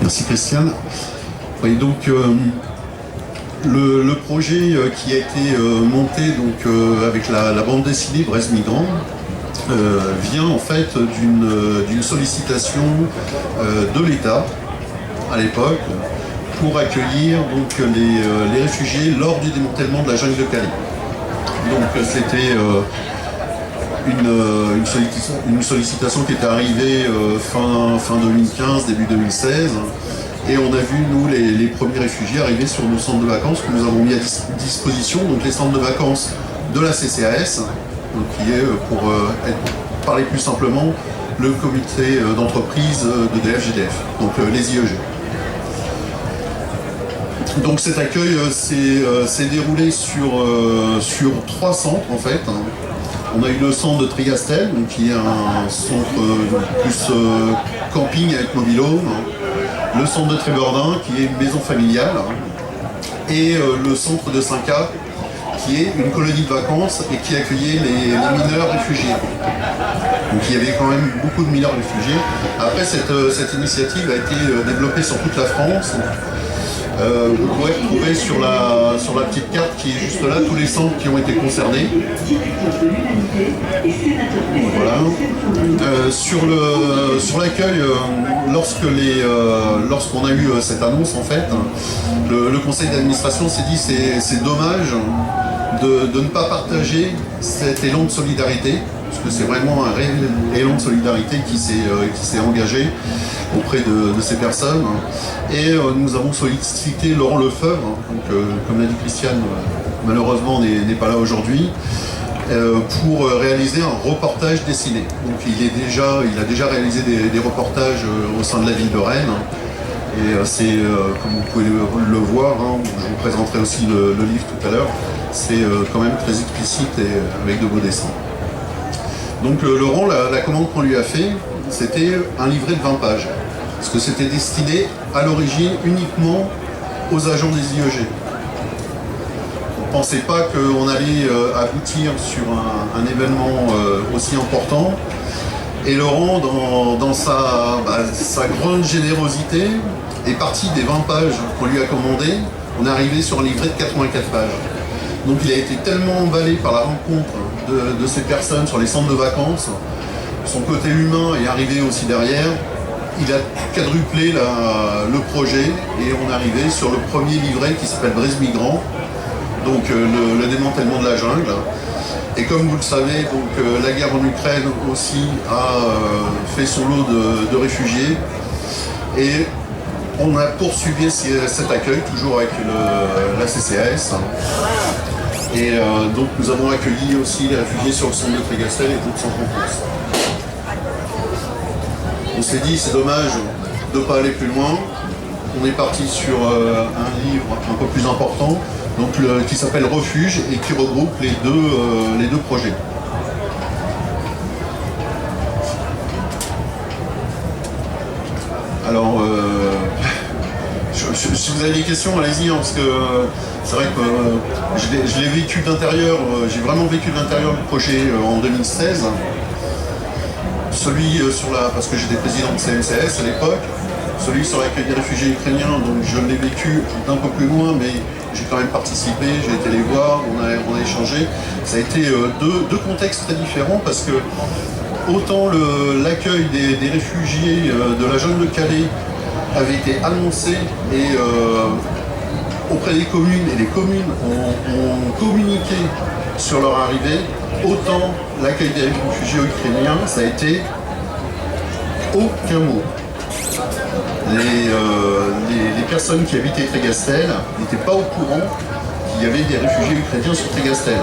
Merci Christiane. Et donc le projet qui a été monté donc, avec la bande dessinée Brest Migrant vient en fait d'une sollicitation de l'État à l'époque pour accueillir donc, les réfugiés lors du démantèlement de la jungle de Calais. Donc c'était une sollicitation qui était arrivée fin 2015, début 2016. Et on a vu, nous, les premiers réfugiés arriver sur nos centres de vacances que nous avons mis à disposition, donc les centres de vacances de la CCAS, donc qui est, pour parler plus simplement, le comité d'entreprise de DFGDF, donc les IEG. Donc cet accueil s'est déroulé sur 3 centres en fait. On a eu le centre de Trigastel, donc, qui est un centre plus camping avec mobil-home. Le centre de Trébordin, qui est une maison familiale, et le centre de Cinca, qui est une colonie de vacances et qui accueillait les mineurs réfugiés. Donc il y avait quand même beaucoup de mineurs réfugiés. Après, cette initiative a été développée sur toute la France. Vous pourrez retrouver sur la petite carte qui est juste là tous les centres qui ont été concernés. Voilà. Sur l'accueil, lorsqu'on a eu cette annonce, en fait, le conseil d'administration s'est dit c'est dommage de ne pas partager cet élan de solidarité, parce que c'est vraiment un réel élan de solidarité qui s'est engagé auprès de ces personnes. Et nous avons sollicité Laurent Lefebvre, donc, comme l'a dit Christiane, malheureusement n'est pas là aujourd'hui, pour réaliser un reportage dessiné. Donc il a déjà réalisé des reportages au sein de la ville de Rennes. Et c'est, comme vous pouvez le voir, hein, je vous présenterai aussi le livre tout à l'heure, c'est quand même très explicite et avec de beaux dessins. Donc Laurent, la commande qu'on lui a fait, c'était un livret de 20 pages. Parce que c'était destiné à l'origine uniquement aux agents des IEG. On ne pensait pas qu'on allait aboutir sur un événement aussi important. Et Laurent, dans sa grande générosité, est parti des 20 pages qu'on lui a commandées. On est arrivé sur un livret de 84 pages. Donc il a été tellement emballé par la rencontre de ces personnes sur les centres de vacances. Son côté humain est arrivé aussi derrière. Il a quadruplé le projet et on est arrivé sur le premier livret qui s'appelle Brest Migrant, donc le démantèlement de la jungle. Et comme vous le savez, donc, la guerre en Ukraine aussi a fait son lot de réfugiés. Et on a poursuivi cet accueil, toujours avec la CCAS. Et donc nous avons accueilli aussi les réfugiés sur le centre de Trigastel et d'autres centres en France. On s'est dit c'est dommage de ne pas aller plus loin. On est parti sur un livre un peu plus important, donc, qui s'appelle Refuge et qui regroupe les deux projets. Alors, si vous avez des questions, allez-y, hein, parce que c'est vrai que je l'ai vécu de l'intérieur, j'ai vraiment vécu de l'intérieur le projet en 2016. Celui parce que j'étais président de CMCS à l'époque, celui sur l'accueil des réfugiés ukrainiens, donc je l'ai vécu d'un peu plus loin, mais j'ai quand même participé, j'ai été les voir, on a échangé. Ça a été deux contextes très différents parce que autant l'accueil des réfugiés de la jungle de Calais avait été annoncé et auprès des communes, et les communes ont communiqué sur leur arrivée, autant l'accueil des réfugiés ukrainiens, ça a été aucun mot. Les personnes qui habitaient Trigastel n'étaient pas au courant qu'il y avait des réfugiés ukrainiens sur Trigastel.